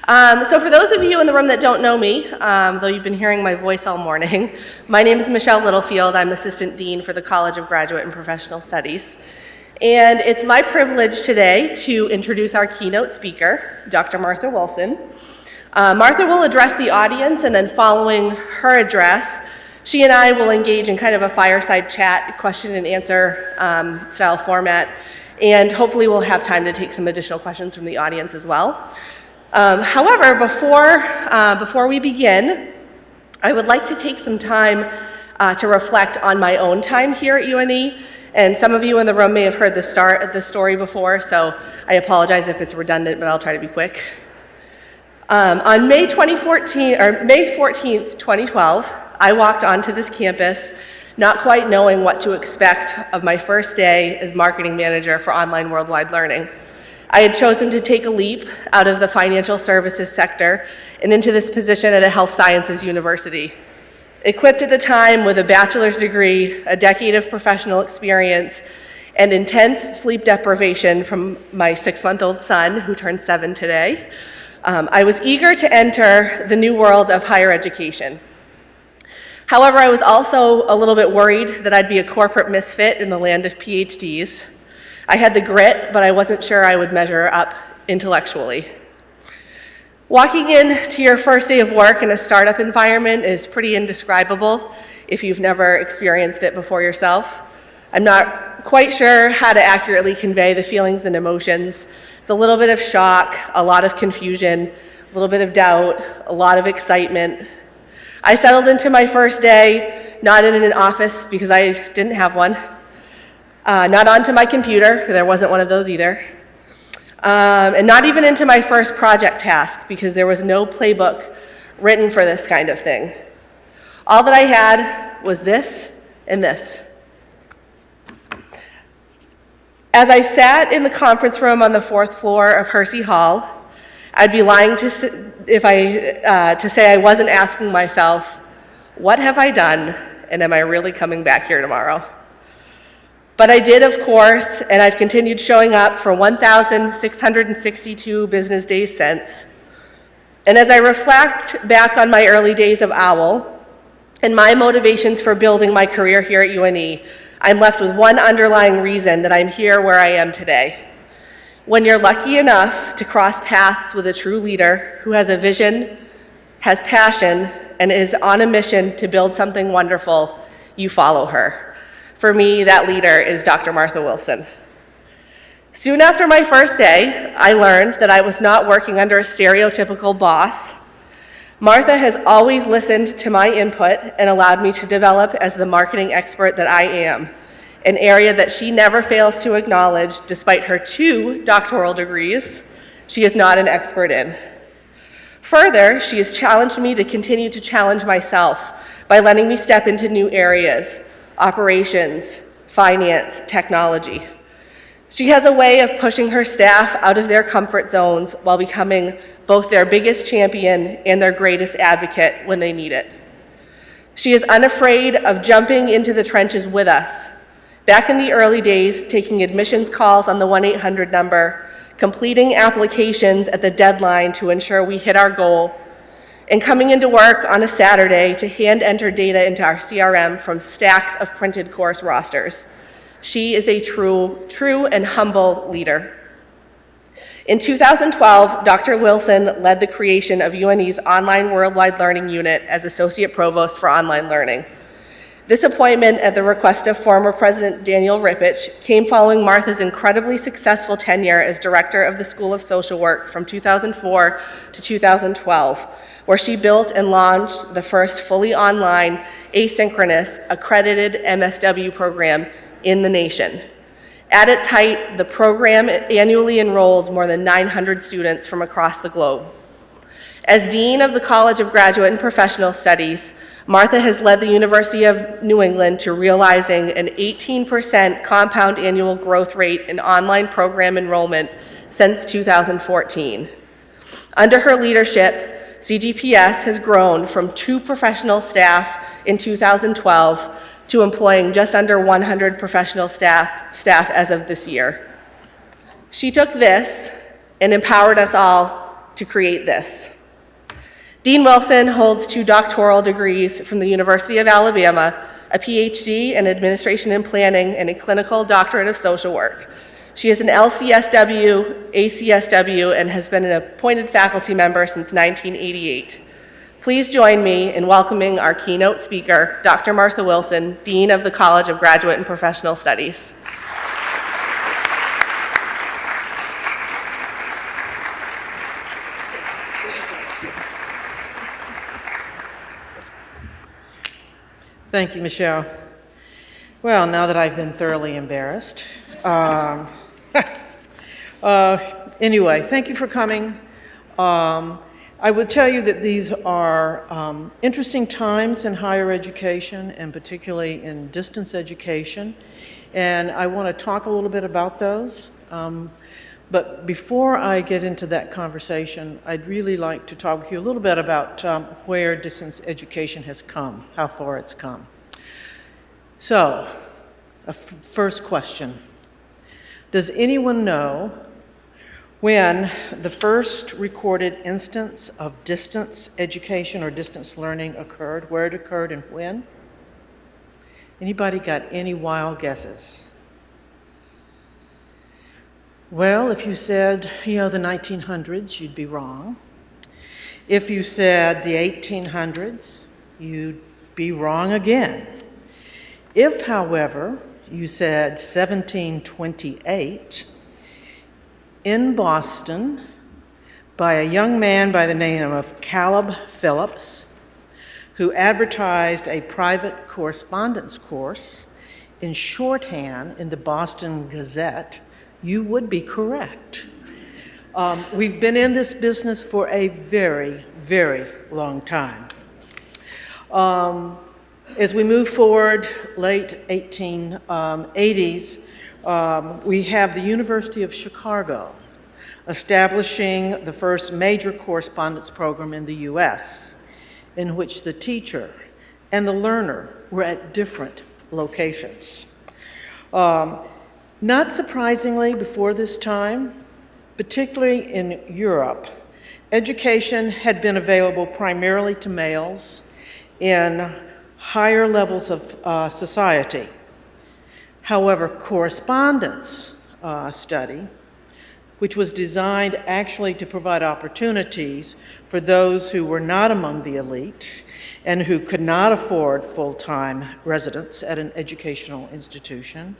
So for those of you in the room that don't know me, though you've been hearing my voice all morning, my name is Michelle Littlefield. I'm Assistant Dean for the College of Graduate and Professional Studies. And it's my privilege today to introduce our keynote speaker, Dr. Martha Wilson. Martha will address the audience, and then following her address, she and I will engage in kind of a fireside chat, question and answer style format, and hopefully we'll have time to take some additional questions from the audience as well. However, before we begin, I would like to take some time to reflect on my own time here at UNE. And some of you in the room may have heard the story before, so I apologize if it's redundant, but I'll try to be quick. On May 14th, 2012, I walked onto this campus not quite knowing what to expect of my first day as marketing manager for online worldwide learning. I had chosen to take a leap out of the financial services sector and into this position at a health sciences university. Equipped at the time with a bachelor's degree, a decade of professional experience, and intense sleep deprivation from my 6-month-old son, who turned 7 today, I was eager to enter the new world of higher education. However, I was also a little bit worried that I'd be a corporate misfit in the land of Ph.Ds. I had the grit, but I wasn't sure I would measure up intellectually. Walking into your first day of work in a startup environment is pretty indescribable if you've never experienced it before yourself. I'm not quite sure how to accurately convey the feelings and emotions. It's a little bit of shock, a lot of confusion, a little bit of doubt, a lot of excitement. I settled into my first day, not in an office because I didn't have one, not onto my computer, there wasn't one of those either, and not even into my first project task because there was no playbook written for this kind of thing. All that I had was this and this. As I sat in the conference room on the 4th floor of Hersey Hall, I'd be lying to say I wasn't asking myself, what have I done, and am I really coming back here tomorrow? But I did, of course, and I've continued showing up for 1,662 business days since. And as I reflect back on my early days of OWL and my motivations for building my career here at UNE, I'm left with one underlying reason that I'm here where I am today. When you're lucky enough to cross paths with a true leader who has a vision, has passion, and is on a mission to build something wonderful, you follow her. For me, that leader is Dr. Martha Wilson. Soon after my first day, I learned that I was not working under a stereotypical boss. Martha has always listened to my input and allowed me to develop as the marketing expert that I am, an area that she never fails to acknowledge despite her 2 doctoral degrees she is not an expert in. Further, she has challenged me to continue to challenge myself by letting me step into new areas, operations, finance, technology. She has a way of pushing her staff out of their comfort zones while becoming both their biggest champion and their greatest advocate when they need it. She is unafraid of jumping into the trenches with us. Back in the early days, taking admissions calls on the 1-800 number, completing applications at the deadline to ensure we hit our goal, and coming into work on a Saturday to hand enter data into our CRM from stacks of printed course rosters. She is a true and humble leader. In 2012, Dr. Wilson led the creation of UNE's Online Worldwide Learning Unit as Associate Provost for Online Learning. This appointment, at the request of former President Daniel Ripich, came following Martha's incredibly successful tenure as Director of the School of Social Work from 2004 to 2012, where she built and launched the first fully online, asynchronous, accredited MSW program in the nation. At its height, the program annually enrolled more than 900 students from across the globe. As Dean of the College of Graduate and Professional Studies, Martha has led the University of New England to realizing an 18% compound annual growth rate in online program enrollment since 2014. Under her leadership, CGPS has grown from 2 professional staff in 2012 to employing just under 100 professional staff as of this year. She took this and empowered us all to create this. Dean Wilson holds 2 doctoral degrees from the University of Alabama, a Ph.D. in Administration and Planning, and a clinical doctorate of social work. She is an LCSW, ACSW, and has been an appointed faculty member since 1988. Please join me in welcoming our keynote speaker, Dr. Martha Wilson, Dean of the College of Graduate and Professional Studies. Thank you, Michelle. Well, now that I've been thoroughly embarrassed, anyway, thank you for coming. I would tell you that these are interesting times in higher education, and particularly in distance education, and I want to talk a little bit about those. But before I get into that conversation, I'd really like to talk with you a little bit about where distance education has come, how far it's come. So, first question. Does anyone know when the first recorded instance of distance education or distance learning occurred, where it occurred and when? Anybody got any wild guesses? Well, if you said, the 1900s, you'd be wrong. If you said the 1800s, you'd be wrong again. If, however, you said 1728, in Boston, by a young man by the name of Caleb Phillips, who advertised a private correspondence course in shorthand in the Boston Gazette, you would be correct. We've been in this business for a very, very long time. As we move forward, late 1880s, we have the University of Chicago establishing the first major correspondence program in the US, in which the teacher and the learner were at different locations. Not surprisingly, before this time, particularly in Europe, education had been available primarily to males in higher levels of society. However, correspondence study, which was designed actually to provide opportunities for those who were not among the elite and who could not afford full-time residence at an educational institution,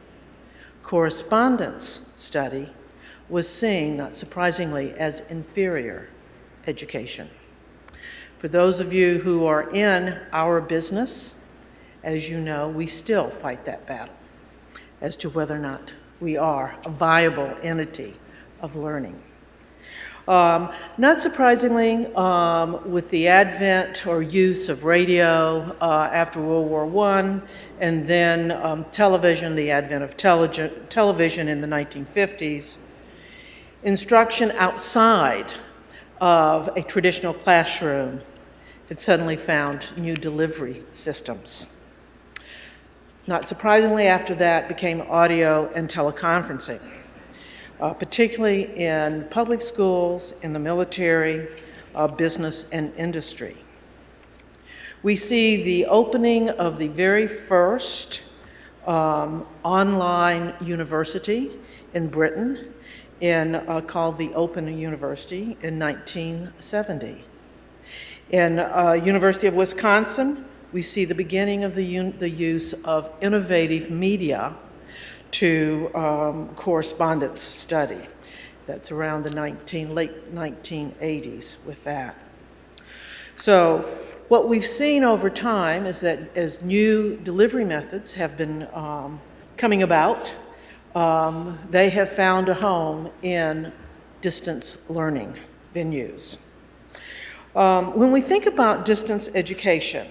correspondence study was seen, not surprisingly, as inferior education. For those of you who are in our business, as you know, we still fight that battle as to whether or not we are a viable entity of learning. Not surprisingly, with the advent or use of radio after World War I, and then television, the advent of television in the 1950s, instruction outside of a traditional classroom had suddenly found new delivery systems. Not surprisingly, after that became audio and teleconferencing, particularly in public schools, in the military, business, and industry. We see the opening of the very first online university in Britain, called the Open University in 1970. In University of Wisconsin, we see the beginning of the use of innovative media to correspondence study. That's around the late 1980s with that. So what we've seen over time is that as new delivery methods have been coming about, they have found a home in distance learning venues. When we think about distance education,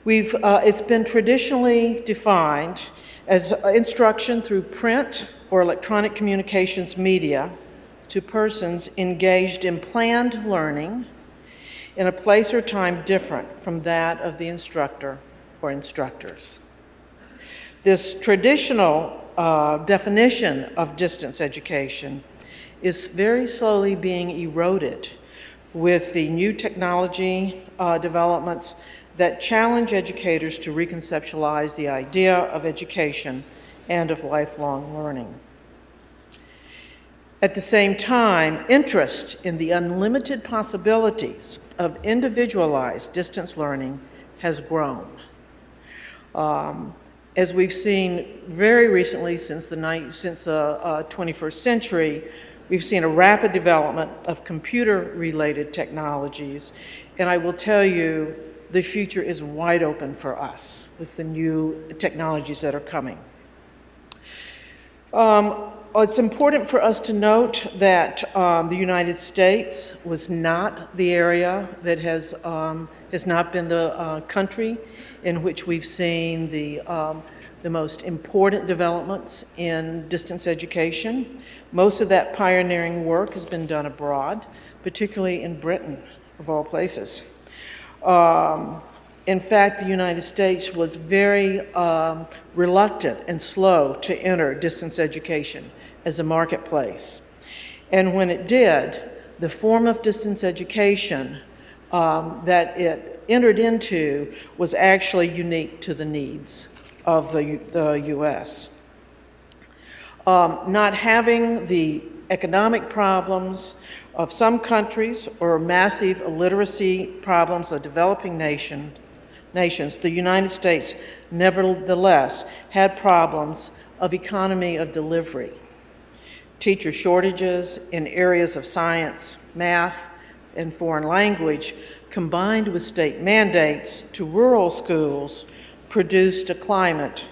it's been traditionally defined as instruction through print or electronic communications media to persons engaged in planned learning in a place or time different from that of the instructor or instructors. This traditional definition of distance education is very slowly being eroded with the new technology developments that challenge educators to reconceptualize the idea of education and of lifelong learning. At the same time, interest in the unlimited possibilities of individualized distance learning has grown. As we've seen very recently since the 21st century, we've seen a rapid development of computer-related technologies, and I will tell you, the future is wide open for us with the new technologies that are coming. It's important for us to note that the United States was not the area that has not been the country in which we've seen the most important developments in distance education. Most of that pioneering work has been done abroad, particularly in Britain, of all places. In fact, the United States was very reluctant and slow to enter distance education as a marketplace. And when it did, the form of distance education that it entered into was actually unique to the needs of the U.S. Not having the economic problems of some countries or massive illiteracy problems of developing nations, the United States nevertheless had problems of economy of delivery. Teacher shortages in areas of science, math, and foreign language, combined with state mandates to rural schools, produced a climate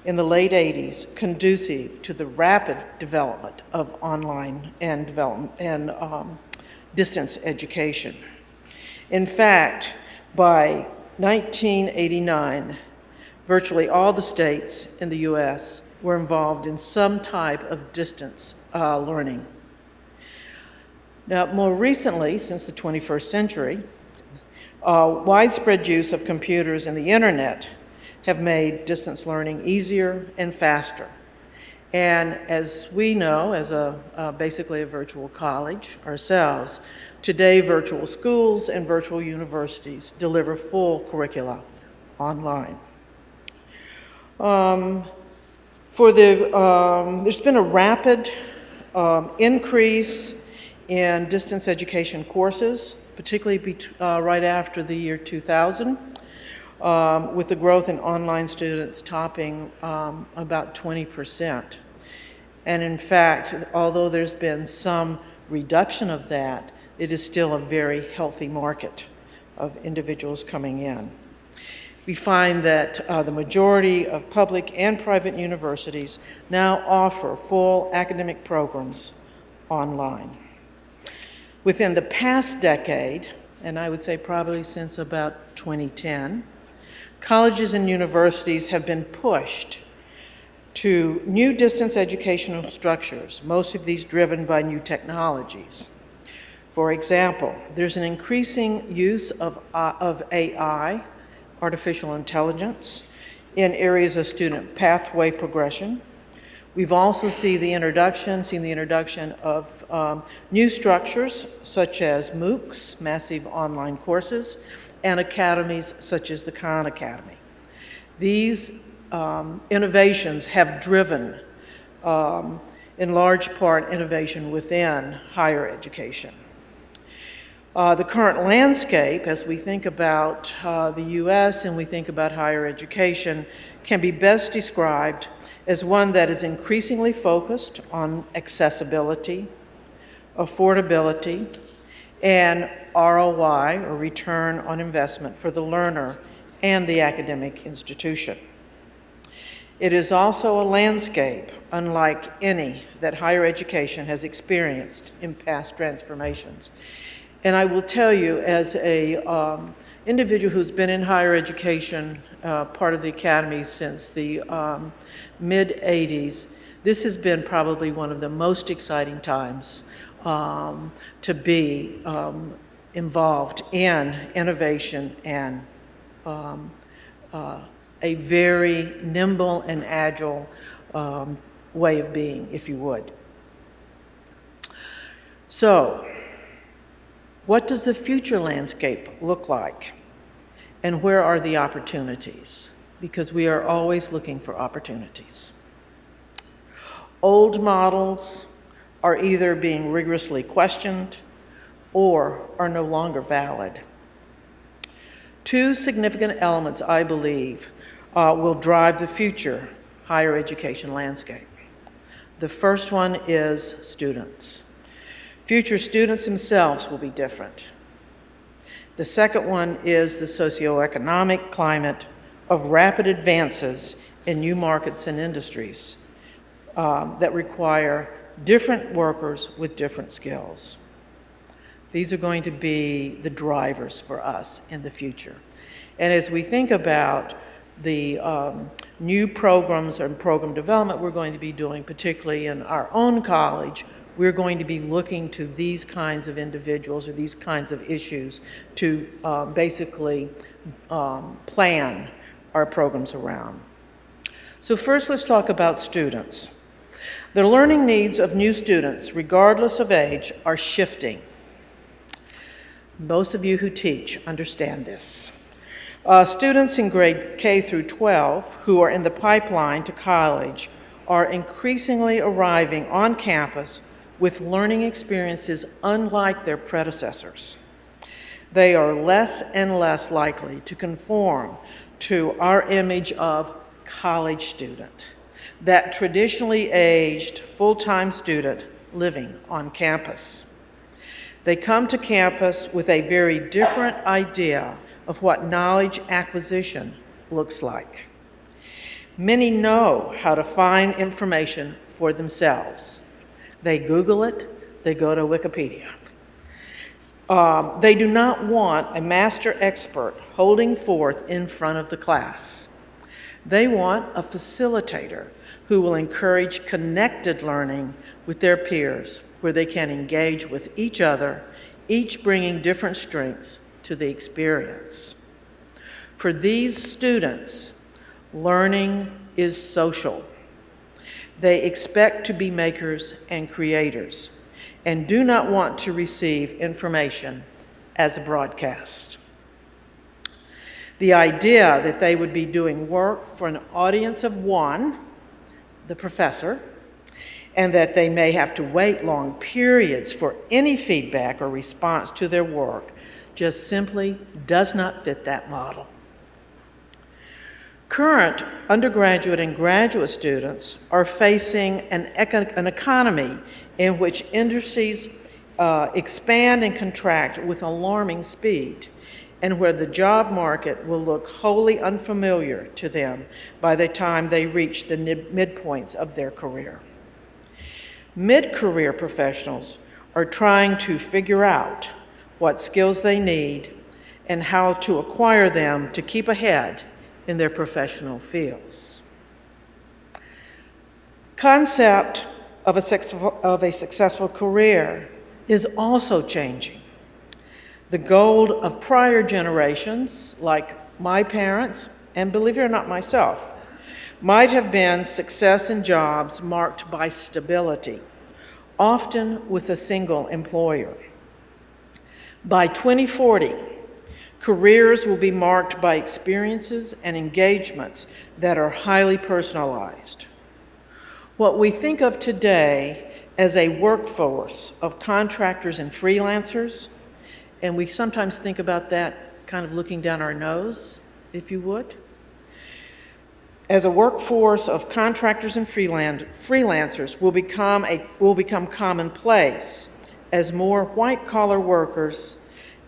in the late 80s conducive to the rapid development of online and distance education. In fact, by 1989, virtually all the states in the U.S. were involved in some type of distance learning. Now, more recently, since the 21st century, widespread use of computers and the internet have made distance learning easier and faster. And as we know, as basically a virtual college ourselves, today virtual schools and virtual universities deliver full curricula online. There's been a rapid increase in distance education courses, particularly right after the year 2000, with the growth in online students topping about 20%. And in fact, although there's been some reduction of that, it is still a very healthy market of individuals coming in. We find that the majority of public and private universities now offer full academic programs online. Within the past decade, and I would say probably since about 2010, colleges and universities have been pushed to new distance educational structures, most of these driven by new technologies. For example, there's an increasing use of AI, artificial intelligence, in areas of student pathway progression. We've also seen the introduction of new structures such as MOOCs, massive online courses, and academies such as the Khan Academy. These innovations have driven, in large part, innovation within higher education. The current landscape, as we think about the U.S. and we think about higher education, can be best described as one that is increasingly focused on accessibility, affordability, and ROI, or return on investment, for the learner and the academic institution. It is also a landscape unlike any that higher education has experienced in past transformations. And I will tell you, as a individual who's been in higher education, part of the academy since the mid-'80s, this has been probably one of the most exciting times to be involved in innovation and a very nimble and agile way of being, if you would. So, what does the future landscape look like? And where are the opportunities? Because we are always looking for opportunities. Old models are either being rigorously questioned or are no longer valid. Two significant elements, I believe, will drive the future higher education landscape. The first one is students. Future students themselves will be different. The second one is the socioeconomic climate of rapid advances in new markets and industries that require different workers with different skills. These are going to be the drivers for us in the future. And as we think about the new programs and program development we're going to be doing, particularly in our own college, we're going to be looking to these kinds of individuals or these kinds of issues to basically plan our programs around. So first, let's talk about students. The learning needs of new students, regardless of age, are shifting. Most of you who teach understand this. Students in grade K through 12 who are in the pipeline to college are increasingly arriving on campus with learning experiences unlike their predecessors. They are less and less likely to conform to our image of college student, that traditionally aged full-time student living on campus. They come to campus with a very different idea of what knowledge acquisition looks like. Many know how to find information for themselves. They Google it, they go to Wikipedia. They do not want a master expert holding forth in front of the class. They want a facilitator who will encourage connected learning with their peers, where they can engage with each other, each bringing different strengths to the experience. For these students, learning is social. They expect to be makers and creators and do not want to receive information as a broadcast. The idea that they would be doing work for an audience of one, the professor, and that they may have to wait long periods for any feedback or response to their work just simply does not fit that model. Current undergraduate and graduate students are facing an economy in which industries expand and contract with alarming speed, and where the job market will look wholly unfamiliar to them by the time they reach the midpoints of their career. Mid-career professionals are trying to figure out what skills they need and how to acquire them to keep ahead in their professional fields. Concept of a successful career is also changing. The goal of prior generations, like my parents, and believe it or not myself, might have been success in jobs marked by stability, often with a single employer. By 2040, careers will be marked by experiences and engagements that are highly personalized. What we think of today as a workforce of contractors and freelancers, and we sometimes think about that kind of looking down our nose, if you would, as a workforce of contractors and freelancers will become commonplace as more white-collar workers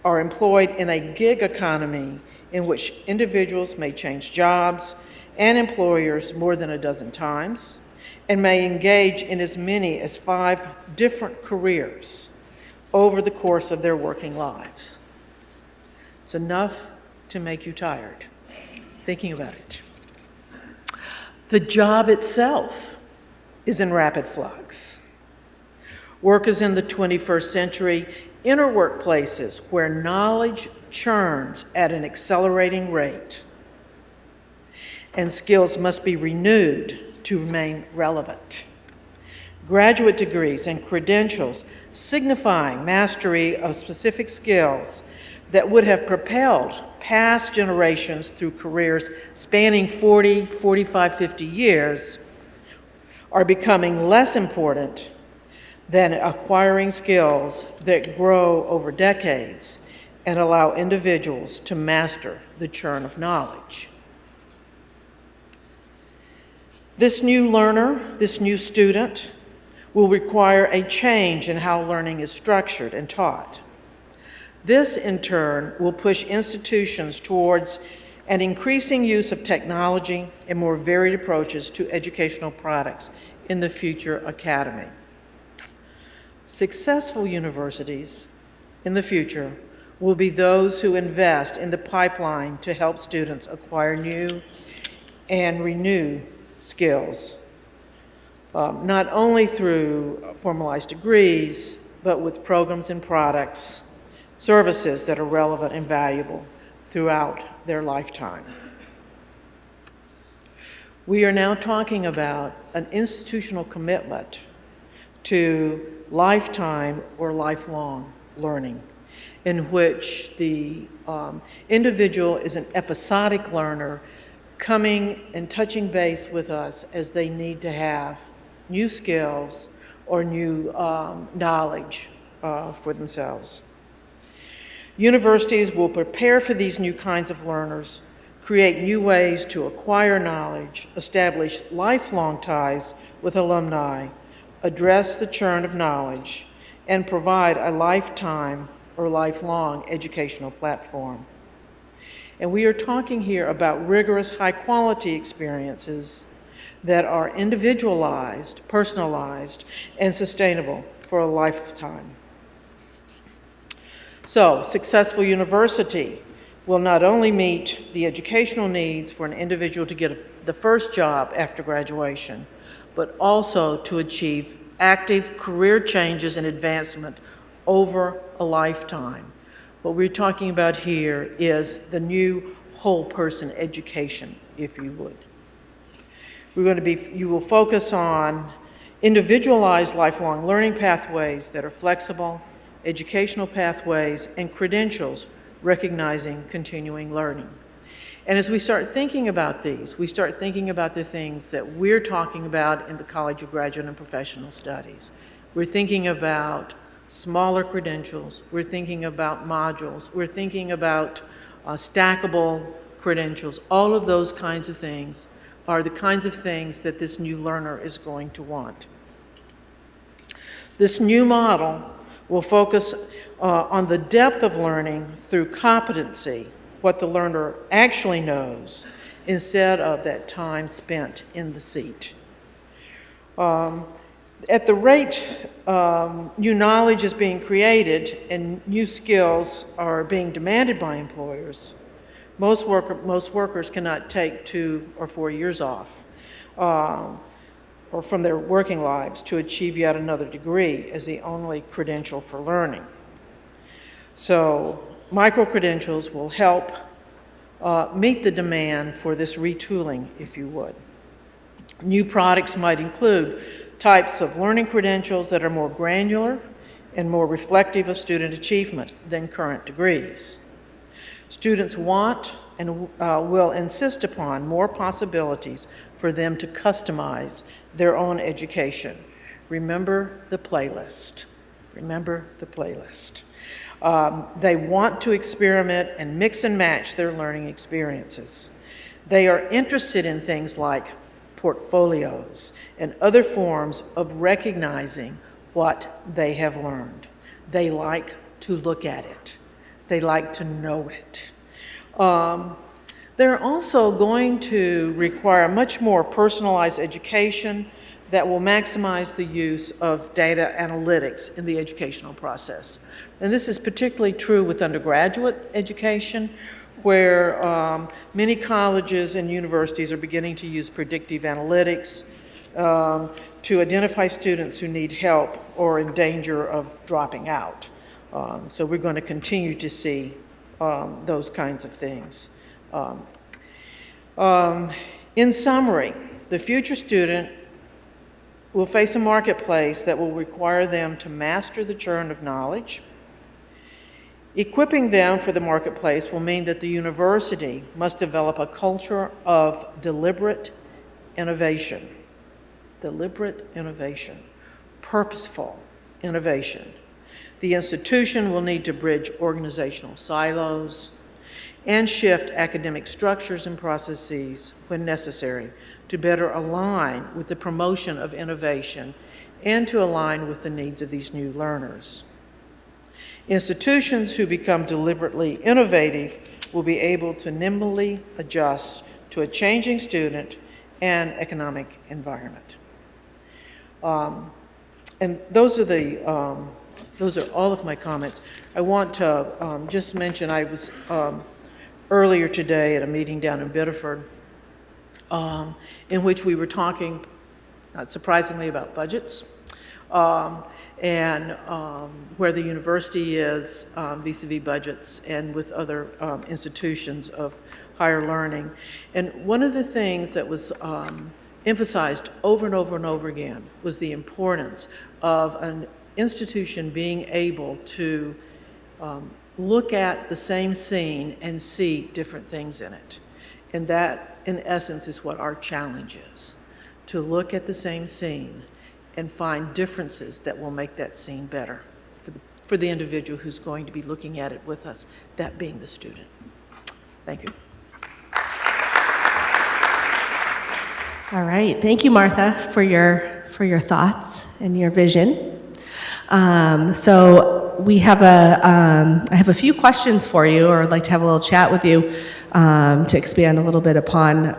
are employed in a gig economy in which individuals may change jobs and employers more than a dozen times and may engage in as many as 5 different careers over the course of their working lives. It's enough to make you tired thinking about it. The job itself is in rapid flux. Workers in the 21st century enter workplaces where knowledge churns at an accelerating rate, and skills must be renewed to remain relevant. graduate degrees and credentials signifying mastery of specific skills that would have propelled past generations through careers spanning 40, 45, 50 years are becoming less important than acquiring skills that grow over decades and allow individuals to master the churn of knowledge. This new learner, this new student, will require a change in how learning is structured and taught. This, in turn, will push institutions towards an increasing use of technology and more varied approaches to educational products in the future academy. Successful universities in the future will be those who invest in the pipeline to help students acquire new and renew skills, not only through formalized degrees, but with programs and products, services that are relevant and valuable throughout their lifetime. We are now talking about an institutional commitment to lifetime or lifelong learning, in which the individual is an episodic learner coming and touching base with us as they need to have new skills or new knowledge for themselves. Universities will prepare for these new kinds of learners, create new ways to acquire knowledge, establish lifelong ties with alumni, address the churn of knowledge, and provide a lifetime or lifelong educational platform. And we are talking here about rigorous, high-quality experiences that are individualized, personalized, and sustainable for a lifetime. So, successful university will not only meet the educational needs for an individual to get the first job after graduation, but also to achieve active career changes and advancement over a lifetime. What we're talking about here is the new whole person education, if you would. You will focus on individualized lifelong learning pathways that are flexible, educational pathways, and credentials recognizing continuing learning. And as we start thinking about these, we start thinking about the things that we're talking about in the College of Graduate and Professional Studies. We're thinking about smaller credentials, we're thinking about modules, we're thinking about stackable credentials. All of those kinds of things are the kinds of things that this new learner is going to want. This new model will focus on the depth of learning through competency, what the learner actually knows, instead of that time spent in the seat. At the rate new knowledge is being created and new skills are being demanded by employers, most workers cannot take 2 or 4 years off or from their working lives to achieve yet another degree as the only credential for learning. So micro-credentials will help meet the demand for this retooling, if you would. New products might include types of learning credentials that are more granular and more reflective of student achievement than current degrees. Students want and will insist upon more possibilities for them to customize their own education. Remember the playlist. Remember the playlist. They want to experiment and mix and match their learning experiences. They are interested in things like portfolios and other forms of recognizing what they have learned. They like to look at it. They like to know it. They're also going to require much more personalized education that will maximize the use of data analytics in the educational process. And this is particularly true with undergraduate education, where many colleges and universities are beginning to use predictive analytics to identify students who need help or in danger of dropping out. So we're going to continue to see those kinds of things. In summary, the future student will face a marketplace that will require them to master the churn of knowledge. Equipping them for the marketplace will mean that the university must develop a culture of deliberate innovation, purposeful innovation. The institution will need to bridge organizational silos and shift academic structures and processes when necessary to better align with the promotion of innovation and to align with the needs of these new learners. Institutions who become deliberately innovative will be able to nimbly adjust to a changing student and economic environment. And those are all of my comments. I want to just mention I was earlier today at a meeting down in Biddeford in which we were talking, not surprisingly, about budgets and where the university is vis-a-vis budgets and with other institutions of higher learning. And one of the things that was emphasized over and over and over again was the importance of an institution being able to look at the same scene and see different things in it. And that, in essence, is what our challenge is, to look at the same scene and find differences that will make that scene better for the individual who's going to be looking at it with us, that being the student. Thank you. All right, thank you, Martha, for your thoughts and your vision. So we have I have a few questions for you, or I'd like to have a little chat with you to expand a little bit upon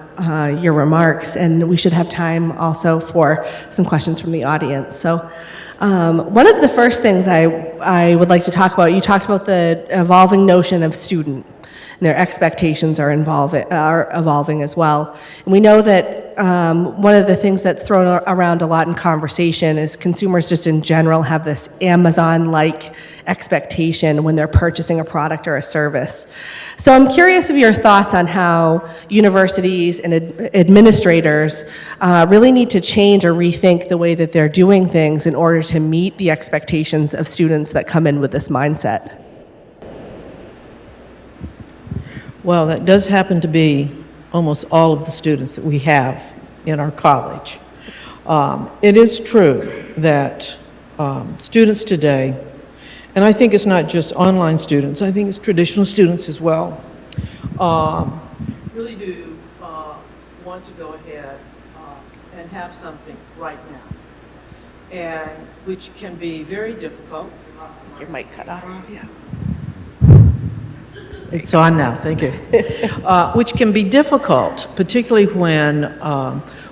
your remarks, and we should have time also for some questions from the audience. So one of the first things I would like to talk about, you talked about the evolving notion of student, and their expectations are evolving as well. And we know that one of the things that's thrown around a lot in conversation is consumers just in general have this Amazon-like expectation when they're purchasing a product or a service. So I'm curious of your thoughts on how universities and administrators really need to change or rethink the way that they're doing things in order to meet the expectations of students that come in with this mindset. Well, that does happen to be almost all of the students that we have in our college. It is true that students today, and I think it's not just online students, I think it's traditional students as well, really do want to go ahead and have something right now, and which can be very difficult. Your mic cut off. Yeah. It's on now, thank you. Which can be difficult, particularly when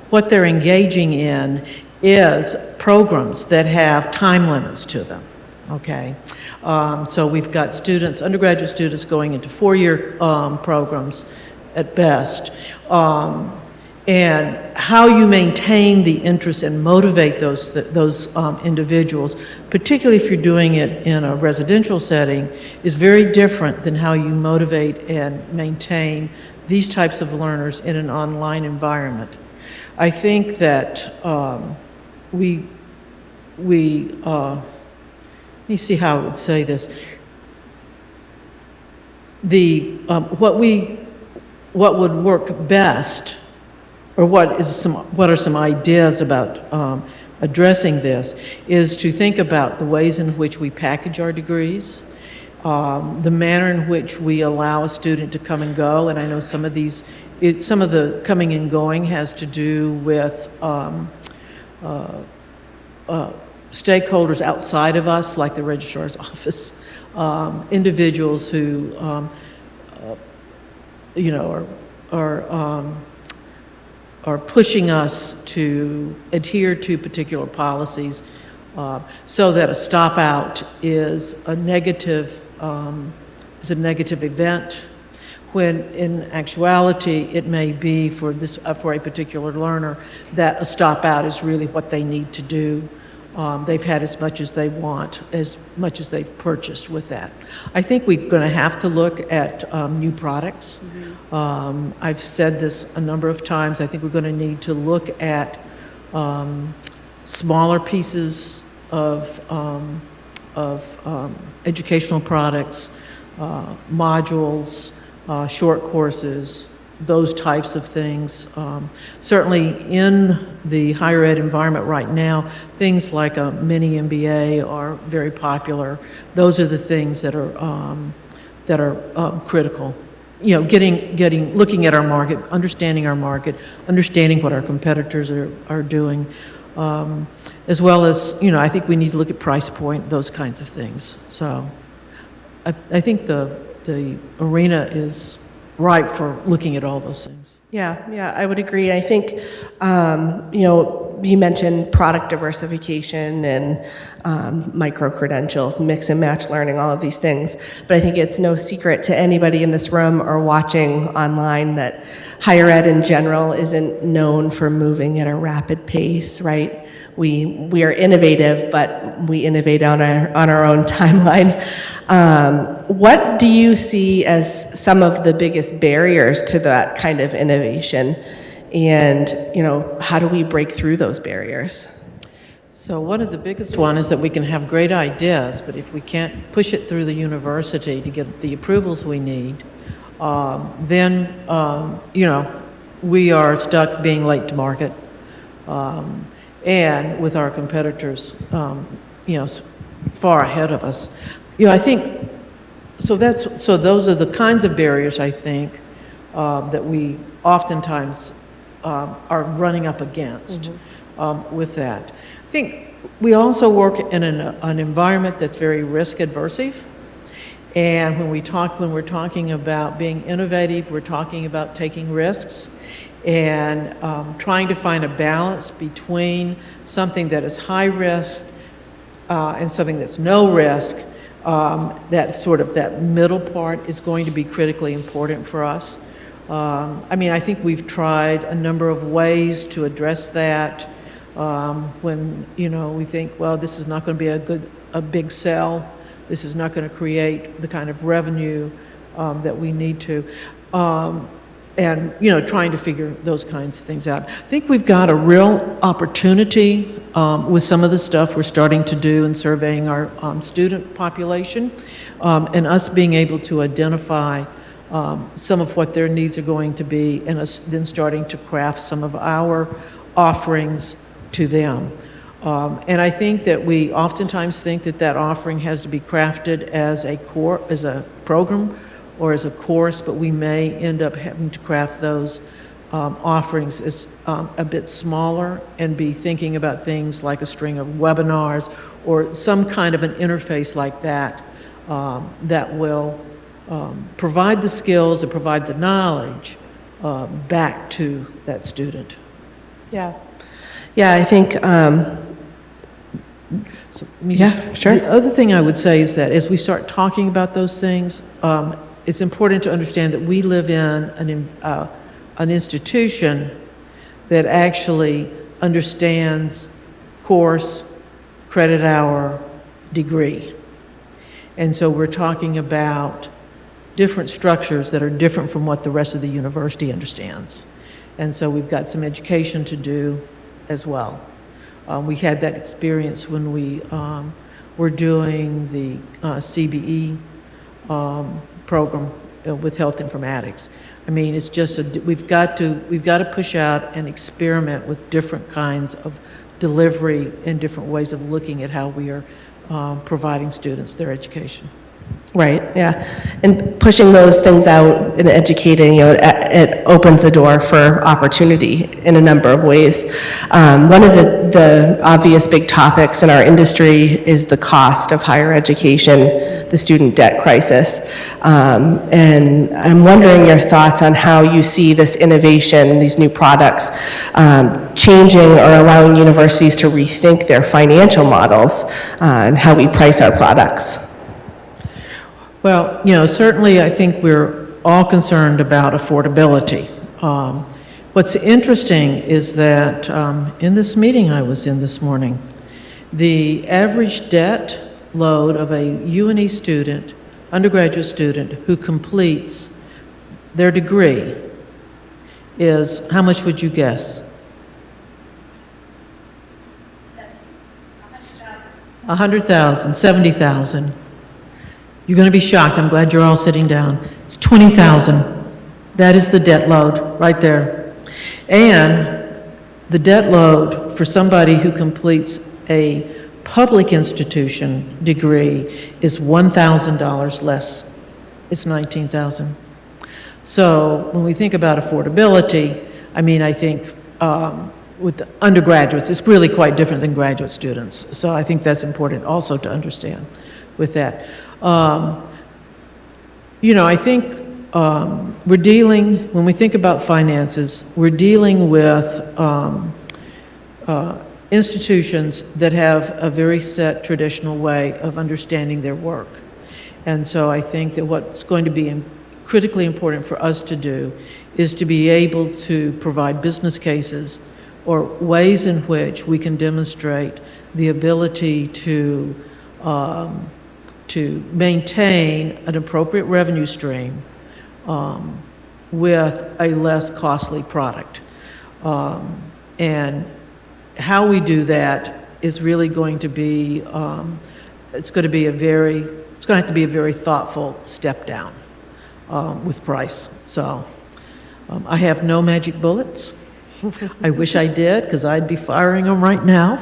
what they're engaging in is programs that have time limits to them, okay? So we've got students, undergraduate students going into four-year programs at best. And how you maintain the interest and motivate those individuals, particularly if you're doing it in a residential setting, is very different than how you motivate and maintain these types of learners in an online environment. I think that let me see how I would say this. What would work best, or what are some ideas about addressing this, is to think about the ways in which we package our degrees, the manner in which we allow a student to come and go, and I know some of the coming and going has to do with stakeholders outside of us, like the registrar's office, individuals who are pushing us to adhere to particular policies, so that a stop out is a negative event, when in actuality it may be for a particular learner that a stop out is really what they need to do. They've had as much as they want, as much as they've purchased with that. I think we're going to have to look at new products. Mm-hmm. I've said this a number of times. I think we're going to need to look at smaller pieces of educational products, modules, short courses, those types of things. Certainly in the higher ed environment right now, things like a mini MBA are very popular. Those are the things that are critical. You know, looking at our market, understanding what our competitors are doing, as well as, you know, I think we need to look at price point, those kinds of things. So I think the arena is ripe for looking at all those things. Yeah, I would agree. I think, you know, you mentioned product diversification and micro-credentials, mix and match learning, all of these things. But I think it's no secret to anybody in this room or watching online that higher ed in general isn't known for moving at a rapid pace, right? We are innovative, but we innovate on our own timeline. What do you see as some of the biggest barriers to that kind of innovation? And, you know, how do we break through those barriers? So one of the biggest one is that we can have great ideas, but if we can't push it through the university to get the approvals we need, then, you know, we are stuck being late to market. And with our competitors, you know, far ahead of us. You know, I think, so those are the kinds of barriers, I think, that we oftentimes are running up against with that. I think we also work in an environment that's very risk aversive. And when we're talking about being innovative, we're talking about taking risks and trying to find a balance between something that is high risk and something that's no risk. That middle part is going to be critically important for us. I mean, I think we've tried a number of ways to address that when, you know, we think, well, this is not going to be a big sell. This is not going to create the kind of revenue that we need to. And, you know, trying to figure those kinds of things out. I think we've got a real opportunity with some of the stuff we're starting to do in surveying our student population and us being able to identify some of what their needs are going to be and us then starting to craft some of our offerings to them. And I think that we oftentimes think that offering has to be crafted as a program or as a course, but we may end up having to craft those offerings as a bit smaller and be thinking about things like a string of webinars or some kind of an interface like that that will provide the skills and provide the knowledge back to that student. Yeah, I think, yeah, sure. The other thing I would say is that as we start talking about those things, it's important to understand that we live in an institution that actually understands course, credit hour, degree. And so we're talking about different structures that are different from what the rest of the university understands. And so we've got some education to do as well. We had that experience when we were doing the CBE program with health informatics. I mean, it's just we've got to push out and experiment with different kinds of delivery and different ways of looking at how we are providing students their education. Right, yeah. And pushing those things out and educating, you know, it opens the door for opportunity in a number of ways. One of the obvious big topics in our industry is the cost of higher education, the student debt crisis. And I'm wondering your thoughts on how you see this innovation, these new products, changing or allowing universities to rethink their financial models and how we price our products. Well, you know, certainly I think we're all concerned about affordability. What's interesting is that in this meeting I was in this morning, the average debt load of a UNE student, undergraduate student, who completes their degree is, how much would you guess? $100,000, $70,000. You're going to be shocked. I'm glad you're all sitting down. It's $20,000. That is the debt load right there. And the debt load for somebody who completes a public institution degree is $1,000 less. It's $19,000. So when we think about affordability, I mean, I think with the undergraduates, it's really quite different than graduate students. So I think that's important also to understand with that. You know, I think we're dealing, when we think about finances, we're dealing with institutions that have a very set traditional way of understanding their work. And so I think that what's going to be critically important for us to do is to be able to provide business cases or ways in which we can demonstrate the ability to maintain an appropriate revenue stream with a less costly product. And how we do that is really going to be, it's going to have to be a very thoughtful step down with price. So I have no magic bullets. I wish I did, because I'd be firing them right now.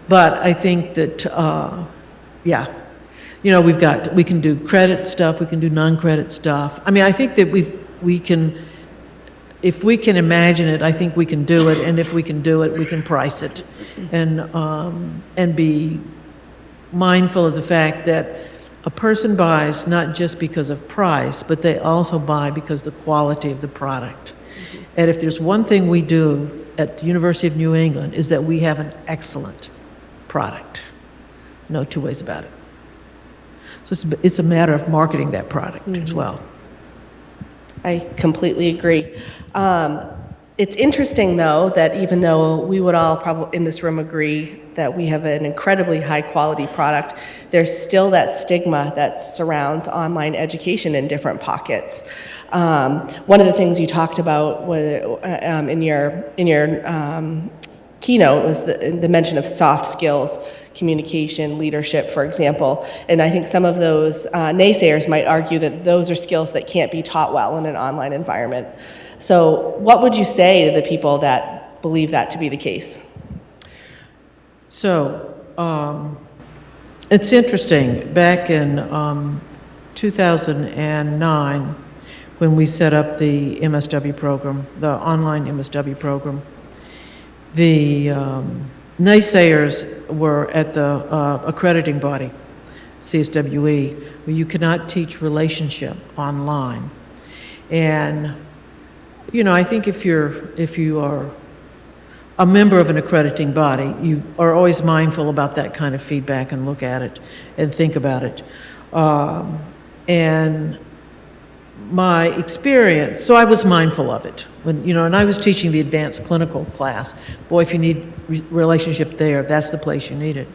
But I think that, yeah, you know, we can do credit stuff, we can do non-credit stuff. I mean, I think that we can, if we can imagine it, I think we can do it, and if we can do it, we can price it, and be mindful of the fact that a person buys not just because of price, but they also buy because of the quality of the product. And if there's one thing we do at the University of New England, is that we have an excellent product. No two ways about it. So it's a matter of marketing that product as well. I completely agree. It's interesting, though, that even though we would all probably in this room agree that we have an incredibly high-quality product, there's still that stigma that surrounds online education in different pockets. One of the things you talked about was, in your keynote was the mention of soft skills, communication, leadership, for example. And I think some of those naysayers might argue that those are skills that can't be taught well in an online environment. So what would you say to the people that believe that to be the case? So it's interesting. Back in 2009, when we set up the MSW program, the online MSW program, the naysayers were at the accrediting body, CSWE, where you cannot teach relationship online. And you know, I think if you are a member of an accrediting body, you are always mindful about that kind of feedback and look at it and think about it. And my experience, so I was mindful of it. When, you know, and I was teaching the advanced clinical class. Boy, if you need relationship there, that's the place you need it.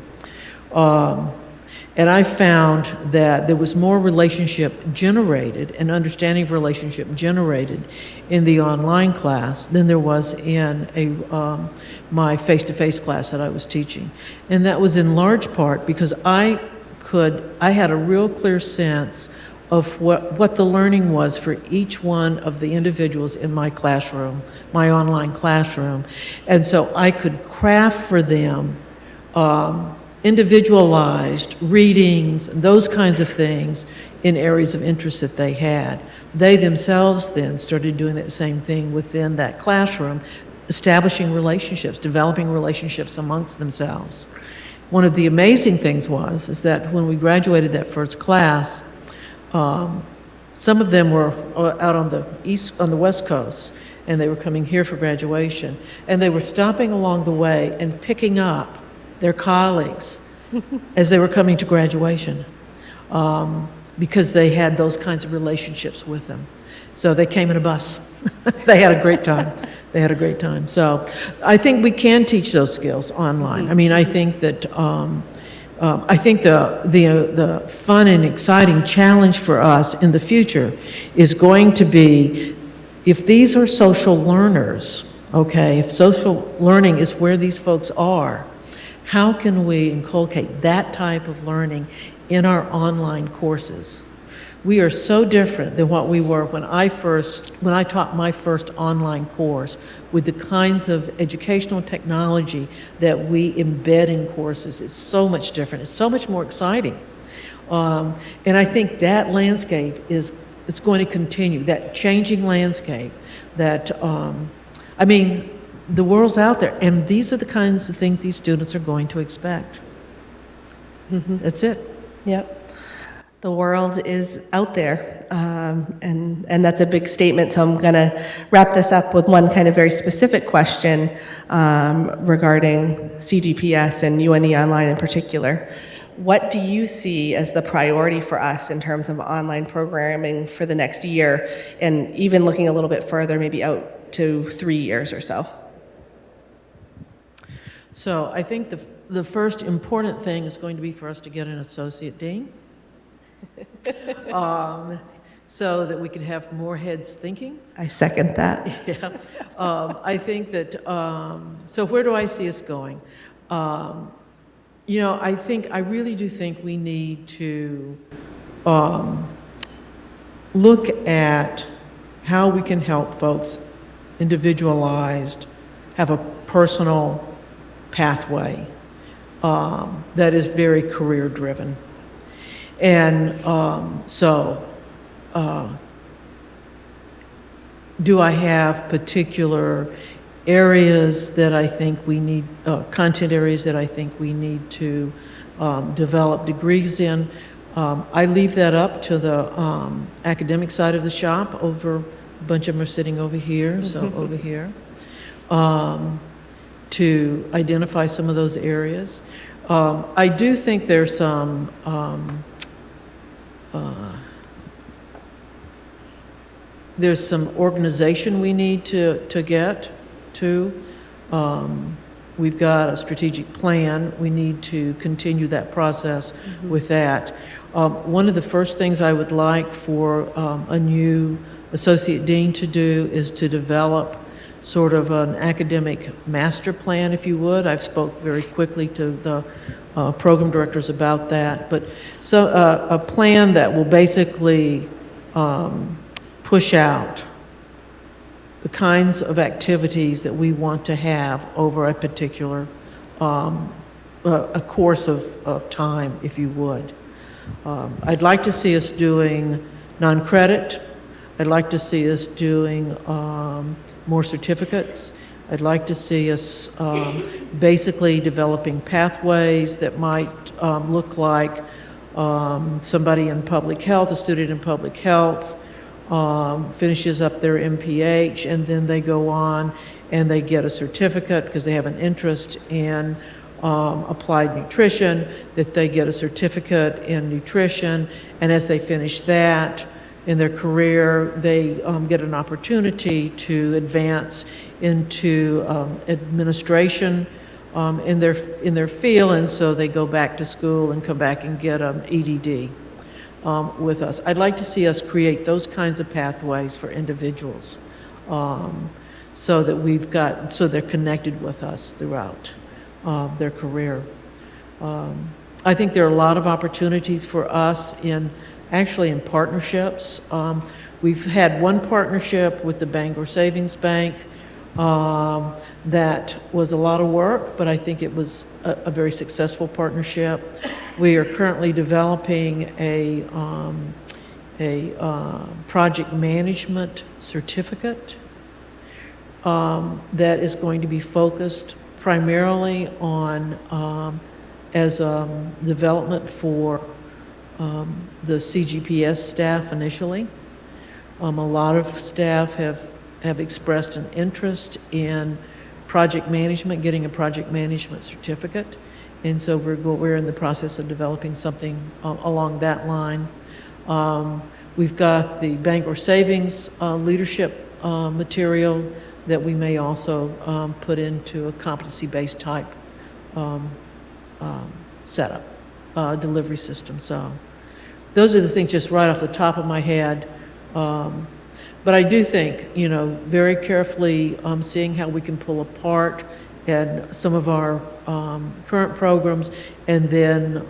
And I found that there was more relationship generated and understanding of relationship generated in the online class than there was in my face-to-face class that I was teaching. And that was in large part because I had a real clear sense of what the learning was for each one of the individuals in my classroom, my online classroom. And so I could craft for them individualized readings, those kinds of things in areas of interest that they had. They themselves then started doing that same thing within that classroom, establishing relationships, developing relationships amongst themselves. One of the amazing things is that when we graduated that first class, some of them were out on the West Coast, and they were coming here for graduation, and they were stopping along the way and picking up their colleagues as they were coming to graduation because they had those kinds of relationships with them. So they came in a bus. They had a great time. They had a great time. So I think we can teach those skills online. I mean, I think that the fun and exciting challenge for us in the future is going to be, if these are social learners, okay, if social learning is where these folks are, How can we inculcate that type of learning in our online courses? We are so different than what we were when I taught my first online course, with the kinds of educational technology that we embed in courses. It's so much different. It's so much more exciting. And I think that landscape it's going to continue, that changing landscape that, I mean, the world's out there, and these are the kinds of things these students are going to expect. That's it. Yep. The world is out there, and that's a big statement, so I'm going to wrap this up with one kind of very specific question regarding CGPS and UNE Online in particular. What do you see as the priority for us in terms of online programming for the next year, and even looking a little bit further, maybe out to 3 years or so? So I think the first important thing is going to be for us to get an associate dean, so that we can have more heads thinking. I second that. Yeah. I think that, so where do I see us going? I really do think we need to look at how we can help folks individualized, have a personal pathway that is very career driven. And do I have particular areas that I think we need, content areas that I think we need to develop degrees in? I leave that up to the academic side of the shop. Over a bunch of them are sitting over here, so over here, to identify some of those areas. I do think there's some organization we need to get to. We've got a strategic plan. We need to continue that process with that. One of the first things I would like for a new associate dean to do is to develop sort of an academic master plan, if you would. I've spoke very quickly to the program directors about that, but so a plan that will basically push out the kinds of activities that we want to have over a particular a course of time, if you would. I'd like to see us doing non-credit. I'd like to see us doing more certificates. I'd like to see us basically developing pathways that might look like somebody in public health, a student in public health, finishes up their MPH, and then they go on and they get a certificate because they have an interest in applied nutrition, that they get a certificate in nutrition, and as they finish that in their career, they get an opportunity to advance into administration in their field, and so they go back to school and come back and get an EDD with us. I'd like to see us create those kinds of pathways for individuals, so that so they're connected with us throughout their career. I think there are a lot of opportunities for us actually in partnerships. We've had one partnership with the Bangor Savings Bank that was a lot of work, but I think it was a very successful partnership. We are currently developing a project management certificate that is going to be focused primarily on as development for the CGPS staff initially. A lot of staff have expressed an interest in project management, getting a project management certificate, and so we're in the process of developing something along that line. We've got the Bangor Savings leadership material that we may also put into a competency-based type setup, delivery system. So those are the things just right off the top of my head. But I do think, very carefully seeing how we can pull apart and some of our current programs, and then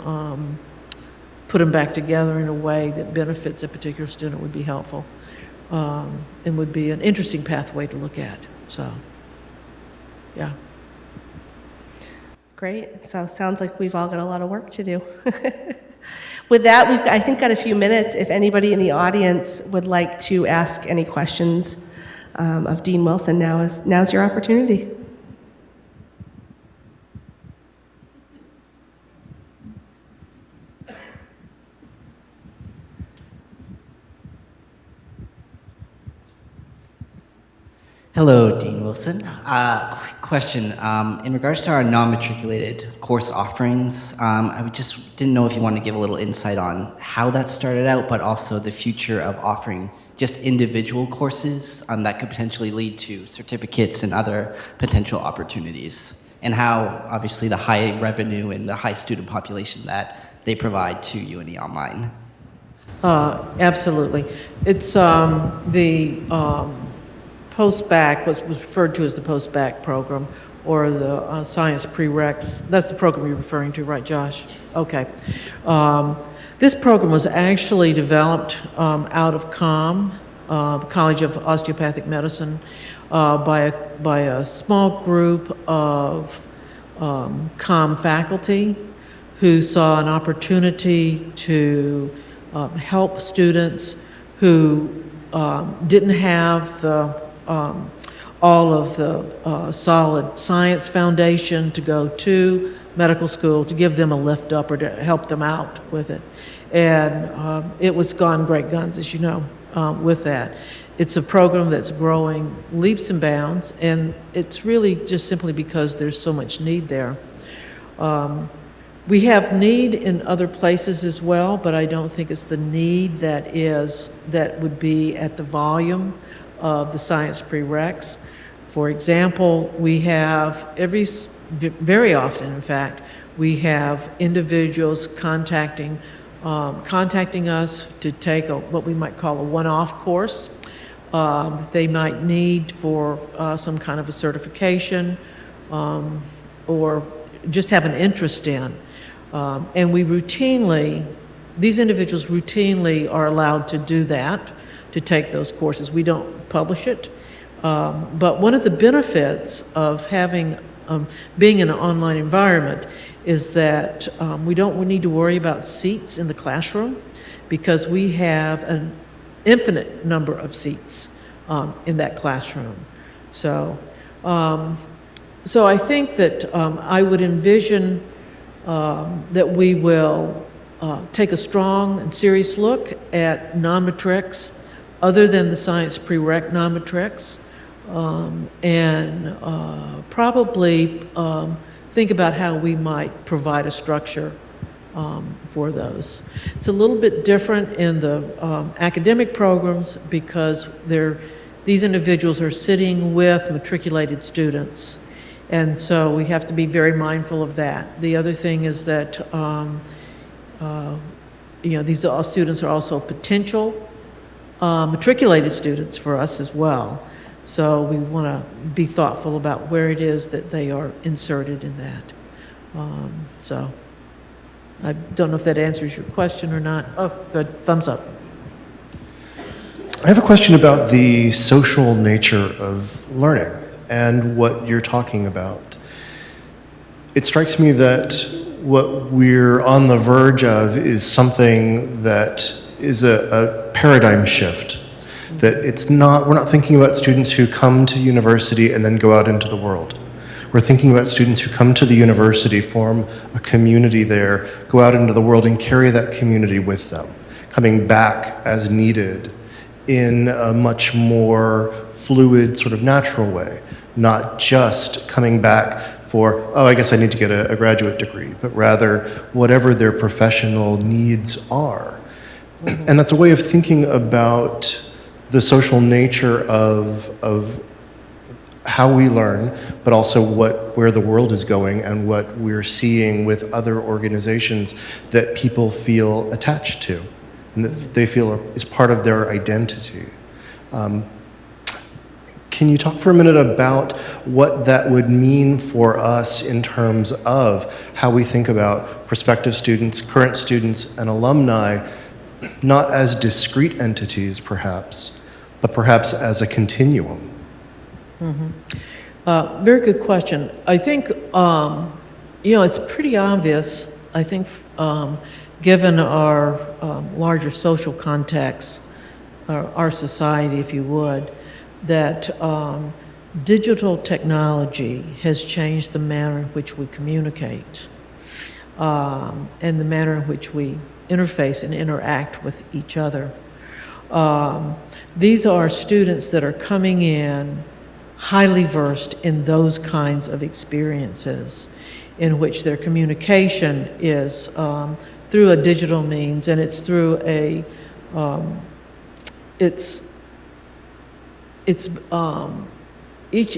put them back together in a way that benefits a particular student would be helpful, and would be an interesting pathway to look at. So, yeah. Great. So sounds like we've all got a lot of work to do. With that, we've, I think, got a few minutes. If anybody in the audience would like to ask any questions of Dean Wilson, now's your opportunity. Hello, Dean Wilson. Quick question. In regards to our non-matriculated course offerings, I just didn't know if you wanted to give a little insight on how that started out, but also the future of offering just individual courses that could potentially lead to certificates and other potential opportunities, and how, obviously, the high revenue and the high student population that they provide to UNE Online. Absolutely. It's the post-bac was referred to as the post-bac program, or the science prereqs. That's the program you're referring to, right, Josh? Yes. Okay. This program was actually developed out of COM, College of Osteopathic Medicine, by a small group of COM faculty who saw an opportunity to help students who didn't have all of the solid science foundation to go to medical school, to give them a lift up or to help them out with it. And it was gone great guns, as you know, with that. It's a program that's growing leaps and bounds, and it's really just simply because there's so much need there. We have need in other places as well, but I don't think it's the need that would be at the volume of the science prereqs. For example, we have very often, in fact, we have individuals contacting us to take what we might call a one-off course that they might need for some kind of a certification or just have an interest in. And these individuals routinely are allowed to do that, to take those courses. We don't publish it. But one of the benefits of being in an online environment is that we don't need to worry about seats in the classroom, because we have an infinite number of seats in that classroom. So I think that I would envision that we will take a strong and serious look at non-matrics other than the science prereq non-matrics, and probably think about how we might provide a structure for those. It's a little bit different in the academic programs, because these individuals are sitting with matriculated students, and so we have to be very mindful of that. The other thing is that these students are also potential matriculated students for us as well. So we want to be thoughtful about where it is that they are inserted in that. So I don't know if that answers your question or not. Oh, good. Thumbs up. I have a question about the social nature of learning and what you're talking about. It strikes me that what we're on the verge of is something that is a paradigm shift. That we're not thinking about students who come to university and then go out into the world. We're thinking about students who come to the university, form a community there, go out into the world and carry that community with them, coming back as needed in a much more fluid, sort of natural way, not just coming back for, I guess I need to get a graduate degree, but rather whatever their professional needs are. Mm-hmm. And that's a way of thinking about the social nature of how we learn, but also where the world is going and what we're seeing with other organizations that people feel attached to and that they feel is part of their identity. Can Can you talk for a minute about what that would mean for us in terms of how we think about prospective students, current students, and alumni, not as discrete entities perhaps, but perhaps as a continuum? Very good question. I think, it's pretty obvious, I think, given our larger social context, our society, if you would, that digital technology has changed the manner in which we communicate and the manner in which we interface and interact with each other. These are students that are coming in highly versed in those kinds of experiences in which their communication is through a digital means, and it's through a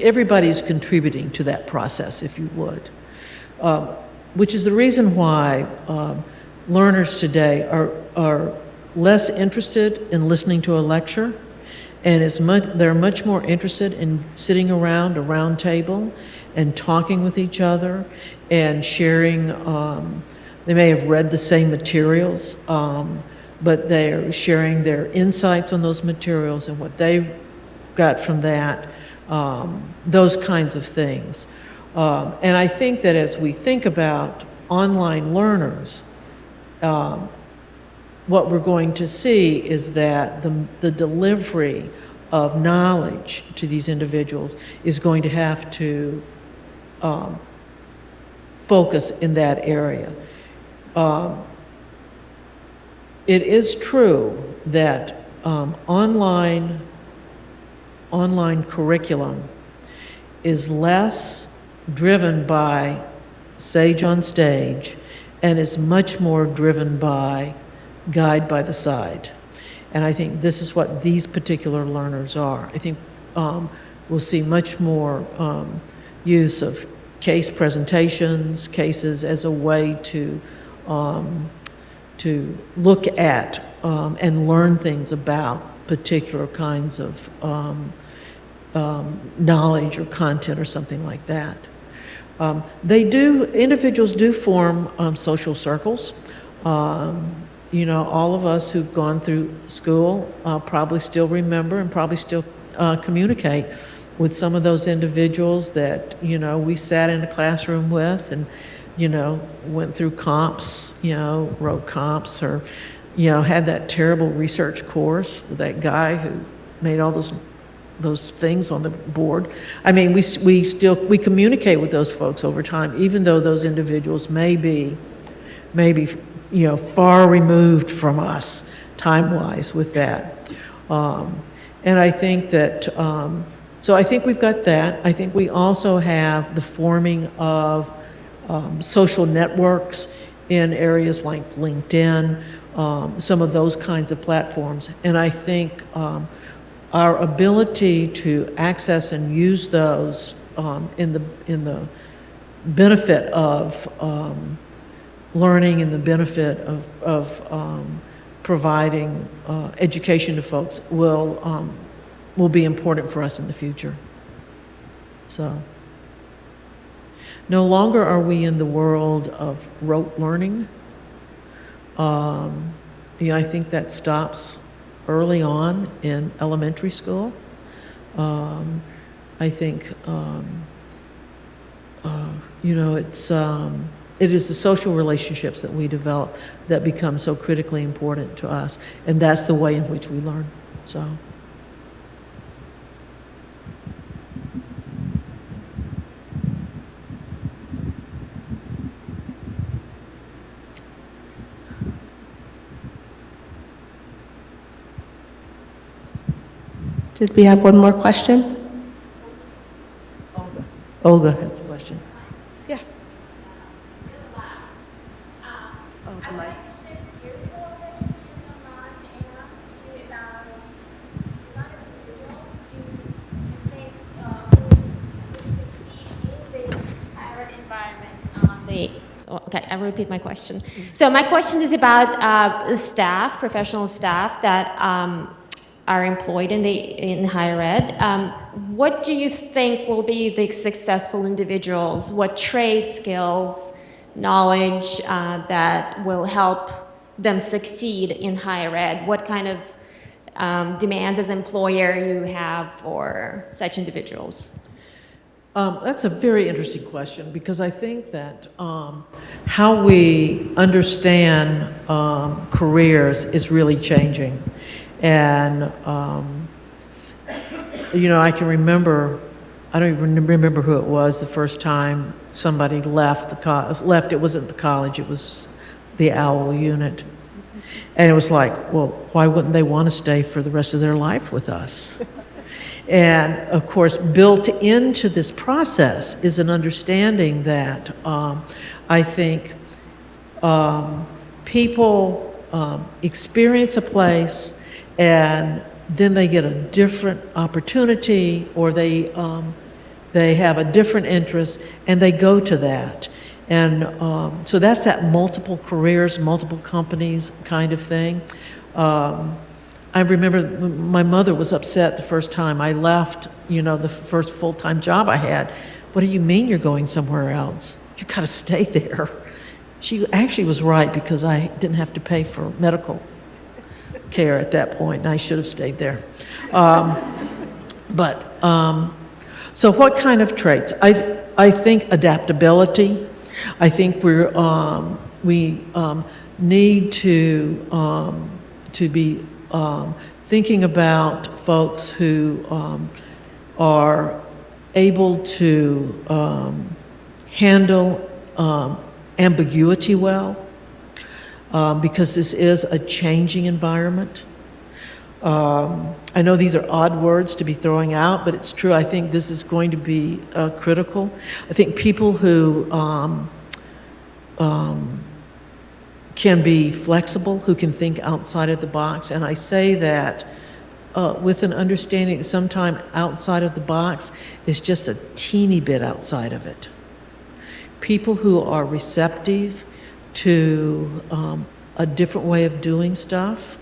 everybody's contributing to that process, if you would, which is the reason why learners today are less interested in listening to a lecture, and they're much more interested in sitting around a round table and talking with each other and sharing. They may have read the same materials, but they're sharing their insights on those materials and what they got from that, those kinds of things. And I think that as we think about online learners, what we're going to see is that the delivery of knowledge to these individuals is going to have to focus in that area. It is true that online curriculum is less driven by sage on stage and is much more driven by guide by the side. And I think this is what these particular learners are. I think we'll see much more use of case presentations, cases as a way to look at and learn things about particular kinds of knowledge or content or something like that. Individuals do form social circles. All of us who've gone through school probably still remember and probably still communicate with some of those individuals that, we sat in a classroom with and, went through comps, wrote comps or, had that terrible research course with that guy who made all those things on the board. I mean, we communicate with those folks over time, even though those individuals may be far removed from us time-wise with that. And I think that, so I think we've got that. I think we also have the forming of social networks in areas like LinkedIn, some of those kinds of platforms. And I think our ability to access and use those in the benefit of learning and the benefit of providing education to folks will be important for us in the future. So, no longer are we in the world of rote learning. I think that stops early on in elementary school. I think it is the social relationships that we develop that become so critically important to us, and that's the way in which we learn. So. Did we have one more question? Olga has a question. Yeah. I would like to shift gears a little bit, if you don't mind, and ask you about a lot of individuals you think will succeed in this hybrid environment. Okay, I will repeat my question. So my question is about staff, professional staff that are employed in higher ed. What do you think will be the successful individuals? What trade skills, knowledge that will help them succeed in higher ed? What kind of demands as employer you have for such individuals? That's a very interesting question, because I think that how we understand careers is really changing. And, I can remember, I don't even remember who it was the first time somebody left, it wasn't the college, it was the OWL unit. And it was like, well, why wouldn't they want to stay for the rest of their life with us? And of course, built into this process is an understanding that I think people experience a place and then they get a different opportunity, or they have a different interest and they go to that. And so that's that multiple careers, multiple companies kind of thing. I remember my mother was upset the first time I left, the first full-time job I had. What do you mean you're going somewhere else? You gotta stay there. She actually was right, because I didn't have to pay for medical care at that point, and I should have stayed there. So what kind of traits? I think adaptability. I think we need to be thinking about folks who are able to handle ambiguity well, because this is a changing environment. I know these are odd words to be throwing out, but it's true. I think this is going to be critical. I think people who can be flexible, who can think outside of the box, and I say that with an understanding that sometimes outside of the box is just a teeny bit outside of it. People who are receptive to a different way of doing stuff.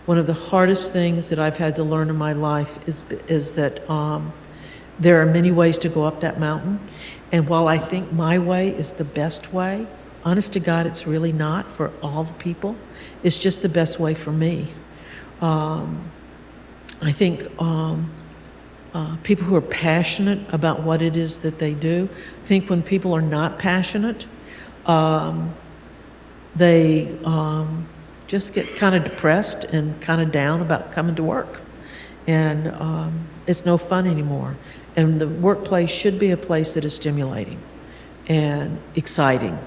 One of the hardest things that I've had to learn in my life is that there are many ways to go up that mountain, and while I think my way is the best way, honest to God, it's really not for all the people. It's just the best way for me. I think people who are passionate about what it is that they do, I think when people are not passionate, they just get kind of depressed and kind of down about coming to work. And it's no fun anymore. And the workplace should be a place that is stimulating and exciting.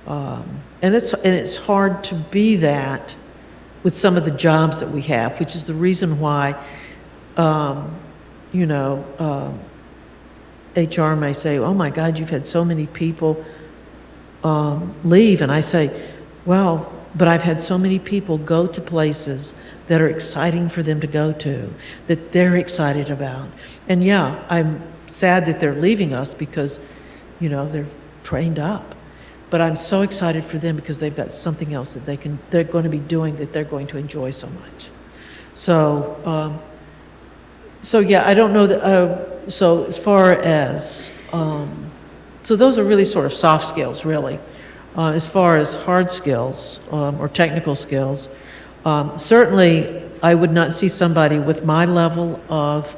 And it's hard to be that with some of the jobs that we have, which is the reason why, HR may say, oh my God, you've had so many people leave. And I say, well, but I've had so many people go to places that are exciting for them to go to, that they're excited about. And yeah, I'm sad that they're leaving us because, they're trained up. But I'm so excited for them because they've got something else that they're going to be doing that they're going to enjoy so much. So, yeah, I don't know that, so as far as, so those are really sort of soft skills, really. As far as hard skills or technical skills, certainly I would not see somebody with my level of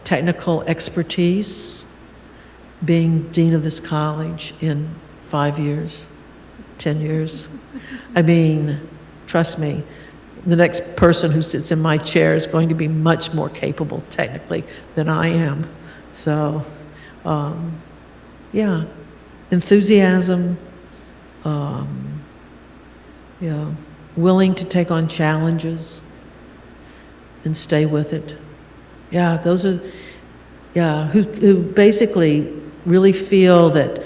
technical expertise being dean of this college in 5 years, 10 years. I mean, trust me, the next person who sits in my chair is going to be much more capable technically than I am. So, yeah, enthusiasm, willing to take on challenges and stay with it. Yeah, those are, who basically really feel that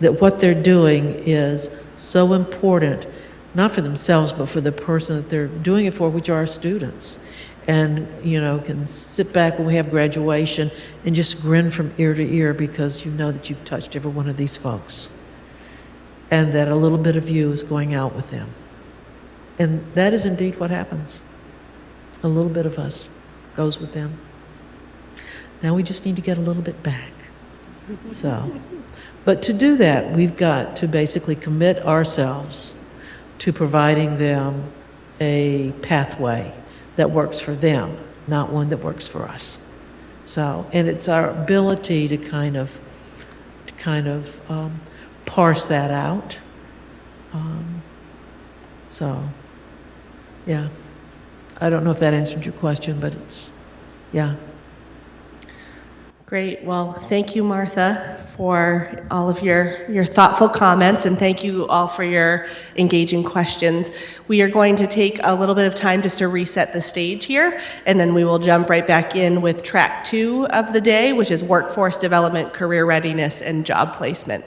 that what they're doing is so important, not for themselves, but for the person that they're doing it for, which are our students. And, can sit back when we have graduation and just grin from ear to ear because you know that you've touched every one of these folks. And that a little bit of you is going out with them. And that is indeed what happens. A little bit of us goes with them. Now we just need to get a little bit back. So, but to do that, we've got to basically commit ourselves to providing them a pathway that works for them, not one that works for us. So, and it's our ability to kind of parse that out. So, yeah. I don't know if that answered your question, but it's, yeah. Great. Well, thank you, Martha, for all of your thoughtful comments, and thank you all for your engaging questions. We are going to take a little bit of time just to reset the stage here, and then we will jump right back in with track 2 of the day, which is workforce development, career readiness, and job placement.